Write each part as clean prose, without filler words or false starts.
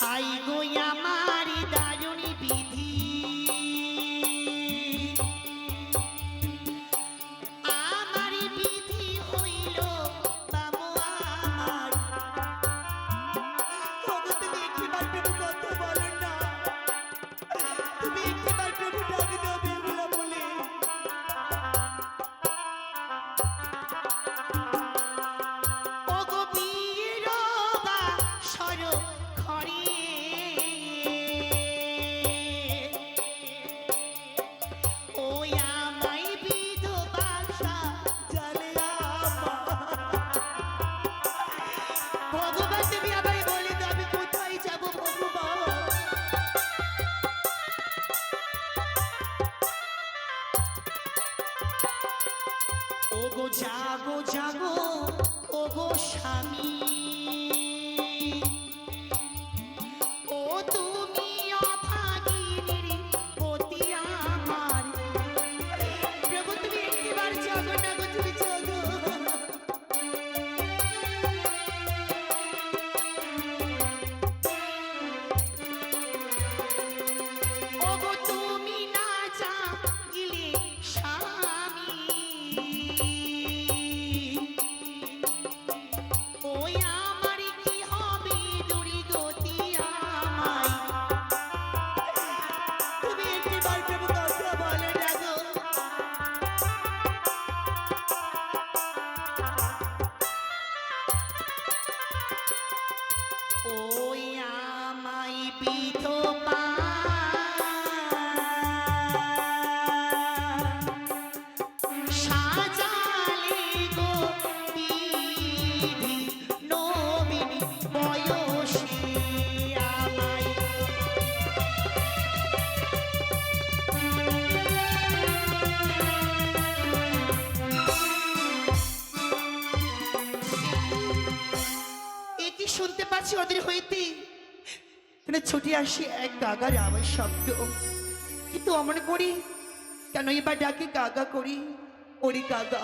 High গো আমার দারুণ বিধি, আমার বিধি হইল বাবু আমার। তুমি একটিবার প্রভু কথা বলো না, তুমি একটিবার প্রভু ডাক দাও বেহুলা বলে। ওগো বীরবা সর খড়ে, ওই আমায় বিধবা জানে আমার ভগবান, তুমি আমায় বলে দাও আমি কোথায় যাবো ভগবান। ওগো জাগো জাগো ওগো স্বামী, ও তুমি অভাগিনীর পতি আমার। প্রভু তুমি একটিবার জাগো না গো, তুমি জাগো। ওগো তুমি না জাগিলে স্বামী, ওই আমার কি হবে দুর্গতি আমায়। তুমি একটিবার প্রভু কথা বলো না গো। ওই আমায় বিধবা সাজালে গো বিধি নবীন বয়সে আমায়। এটি শুনতে পাচ্ছি ওদের হইতে ছুটে আসি এক গাগার আমার শব্দ, কিন্তু অমন করি কেন এবার ডাকে গাগা করি। ওরে গাগা,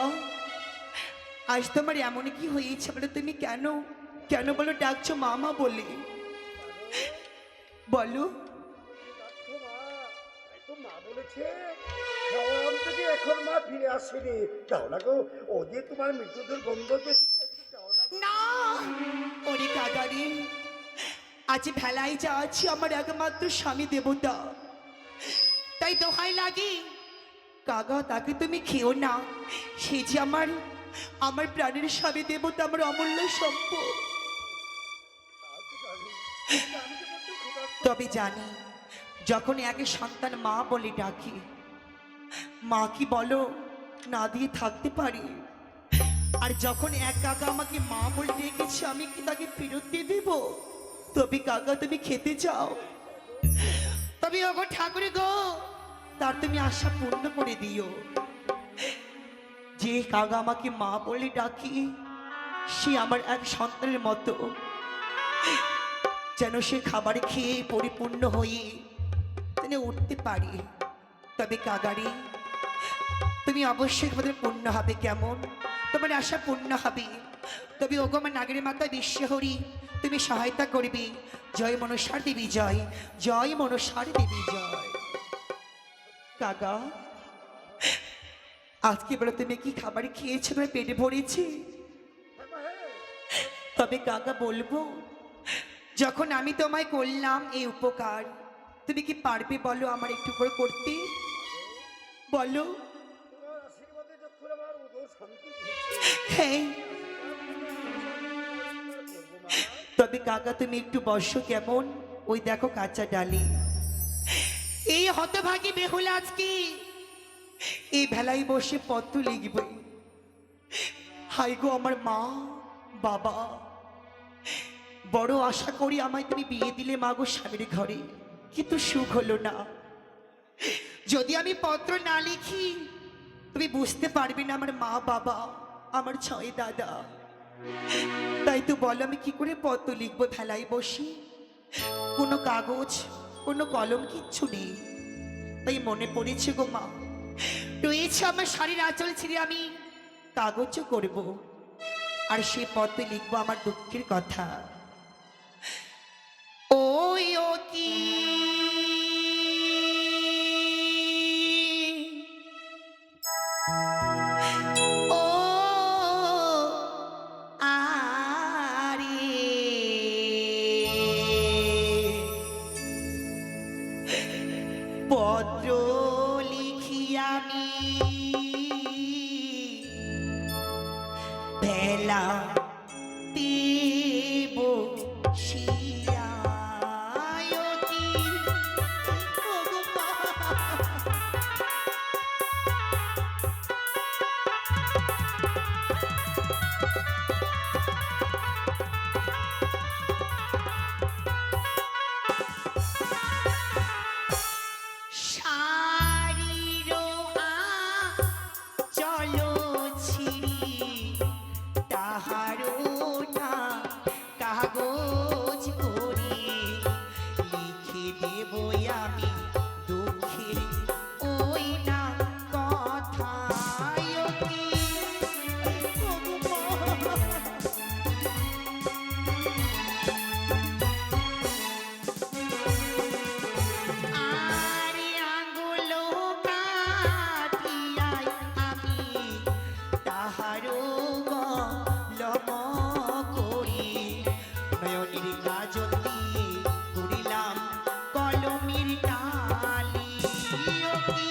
আজ তোমার এমন কি হয়েছে বলে তুমি কেন কেন বলো ডাকছো মামা বলে, বলো। মা বলেছে খাওয়াম থেকে এখন মা ফিরে আসেনি, দাও না গো, ও যে তোমার মৃত্যুদের গন্ধ পেয়েছে, দাও না। না ওরে গাগারে, আজ ভেলায় যা আছি আমার একমাত্র স্বামী দেবতা, তাই দোহাই লাগে কাগা তাকে তুমি খেও না। সে যে আমার আমার প্রাণের স্বামী দেবতা, আমার অমূল্য সম্পদ। তবে জানি যখন একে সন্তান মা বলে ডাকি, মা কি বলো না দিয়ে থাকতে পারি? আর যখন এক কাকা আমাকে মা বলে ডেকেছে, আমি কি তাকে ফেরত দিয়ে দেব? তবে কাকা তুমি খেতে চাও, তবে ওগো ঠাকুর গো, তার তুমি আশা পূর্ণ করে দিও। যে কাকা আমাকে মা বলে ডাকি, সে আমার এক সন্তানের মতো, যেন সে খাবার খেয়ে পরিপূর্ণ হয়ে যেন উঠতে পারি। তবে কাগারে তুমি অবশ্যই আমাদের পূর্ণ হবে, কেমন তোমার আশা পূর্ণ হবে। তবে ওগো আমার নাগের মাতা বিশ্বহরি, তুমি সহায়তা করবে। জয় মনসার দেবী জয়, জয় মনসার দেবী জয়। কাকা, আজকে বলো তুমি কি খাবার খেয়েছো, তোমার পেটে ভরেছি? তবে কাকা বলবো, যখন আমি তোমায় করলাম এই উপকার, তুমি কি পারবে বলো আমার একটু করে করতে? বলো। তোমার আশীর্বাদে যখন আমার উদর শান্তি হ্যাঁ, করবো মা। তবে কাকা তুমি একটু বসো, কেমন? ওই দেখো কাঁচা ডালি। এই হতভাগী বেহুলা আজকে এই ভেলায় বসে পত্র লিখবে। হাই গো আমার মা বাবা, বড় আশা করি আমায় তুমি বিয়ে দিলে মা গো স্বামীর ঘরে, কিন্তু সুখ হলো না। যদি আমি পত্র না লিখি তুমি বুঝতে পারবে না আমার মা বাবা, আমার ছয় দাদা। তাই তো বলো আমি কি করে পত্র লিখবো ভেলায় বসি? কোনো কাগজ কোনো কলম কিচ্ছু নেই। তাই মনে পড়েছে গো মা, রয়েছে আমার শাড়ির আঁচল ছিঁড়ে আমি কাগজও করব, আর সে পত্রে লিখবো আমার দুঃখের কথা। ওই কি ও আরে পত্র লিখি আমি ভেলা দেব শিয়ায়তি ওগো মা। শাড়ির চলো ছিড়ি তাহারও না কাগজ করে লিখে দেব আমি দুঃখের ওই না কথায় কি ওগো মা। আরে আঙ্গুল কাটিয়াই আমি তাহারও গলম করি নয়নের কাজল দিয়ে করিলাম কলমের ডালি ও কি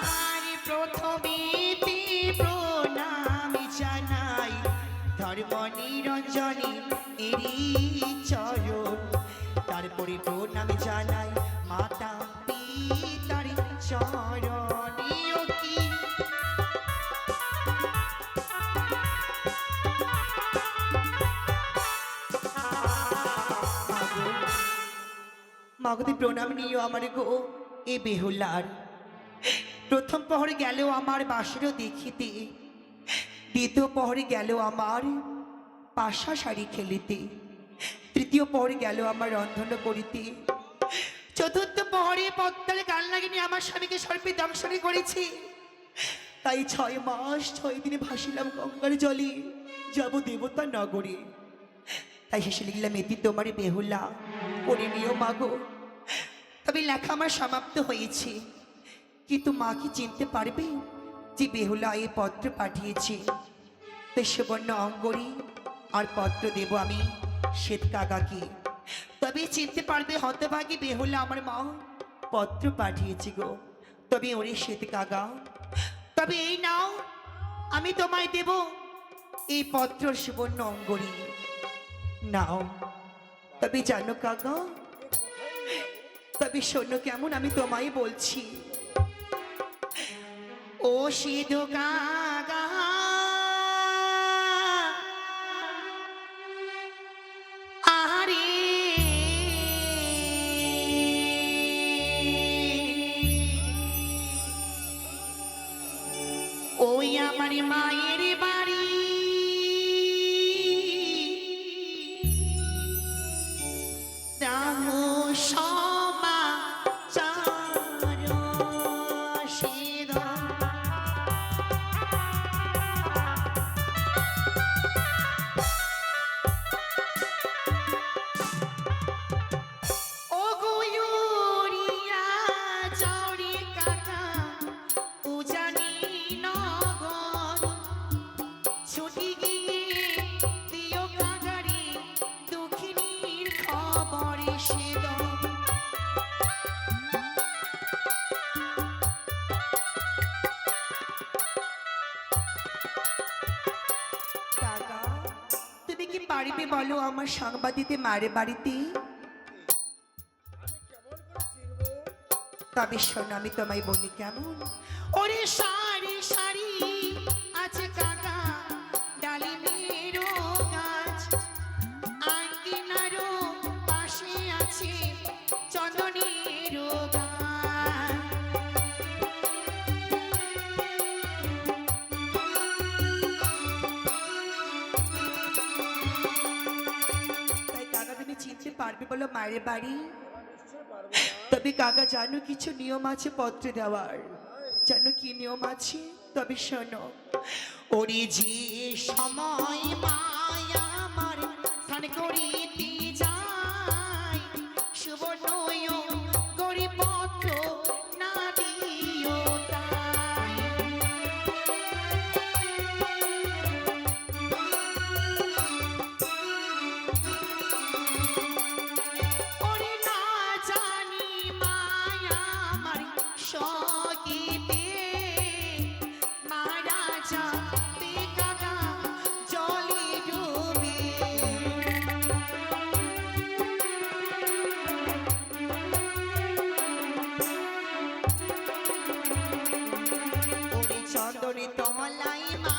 আর প্রথমেতে প্রণাম জানাই ধর্ম নিরঞ্জনী এরি চরণ তারপরে প্রণাম জানাই মাতা পিতার চরণী ও কি মাগতি প্রণাম নিও আমার গো এ বেহুলার প্রথম প্রহরে গেল আমার বাসরও দেখিতে দ্বিতীয় প্রহরে গেল আমার পাশা শাড়ি খেলিতে তৃতীয় প্রহরে গেল আমার রন্ধন করিতে চতুর্থ প্রহরে পদ্মার গান লাগিনি আমার স্বামীকে সর্পে দংশনে করেছে তাই 6 মাস 6 দিনে ভাসিলাম গঙ্গার জলে যাব দেবতা নগরে তাই শেষে লিখলাম এটি তোমার বেহুলা পড়ে নিও মাগো তবে লেখা আমার সমাপ্ত হয়েছে কিন্তু মা কি চিনতে পারবে যে বেহুলা এই পত্র পাঠিয়েছে তো সুবর্ণ অঙ্গরি আর পত্র দেব আমি শ্বেত কাকাকে তবে চিনতে পারবে হতভাগী বেহুলা আমার মা পত্র পাঠিয়েছি গো তবে ওরে শ্বেত কাকা তবে এই নাও আমি তোমায় দেব এই পত্র সুবর্ণ অঙ্গরি নাও তবে জানো কাকা তবে শোনো কেমন আমি তোমায় বলছি ও সিধু কাকা আরে ওই আমার মায়ের বাড়ি রাম সমাচার সিধু ও গুয়ুরিয়া চাউরি কাকা উজানি নগর ছুটি গিয়ে দিও কাগারি দুঃখিনীর খবর সে দাও কাকা তুমি কি পারিবে বলো আমার সংবাদ দিতে মারে বাড়িতে আমি কেমন করে চিনবো? তবে শোনো আমি তোমায় বলি কেমন ওরে সারি সারি আছে কাকা ডালিমেরও গাছ আঙ্গিনারও পাশে আছে চন্দনেরও গাছ তাই কাকা তুমি চিনতে পারবে বলো মায়ের বাড়ি নিশ্চয় পারবো না। তবে কাকা জানো কিছু নিয়ম আছে পত্র দেওয়ার জানো কি নিয়ম আছে? তবে শোনো, ওরে যে সময় মায়া আমার স্নান করিতে যায়, সুবর্ণ গরিপত্র না দিও তাই। ওরে না জানি মায়া আমার সকিতে মারা যাবে কাকা জলে ডুবে। ওরে চন্দনে তলাই মা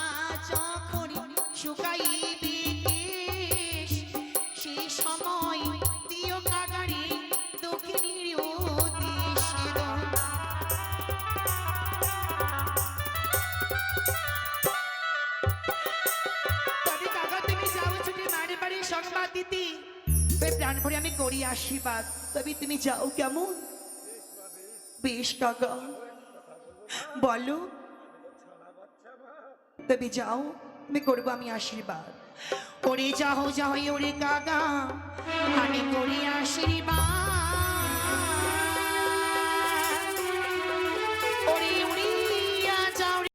যখন শুকাইবে কেশ, সেই সময় দিও কাগারে দক্ষিণীর দেশে দন। তবে কাকা তুমি যাও ছুটি মারে বাড়ি সংবাদ দিতে, ওই প্রাণ ভরে আমি করি আশীর্বাদ। তবে তুমি যাও কেমন? বেশ কাকা, বলো। তবে যাও, আমি করবো আমি আশীর্বাদ। ওরে যাও যাও ওরে কাকা, আমি করি আশীর্বাদ।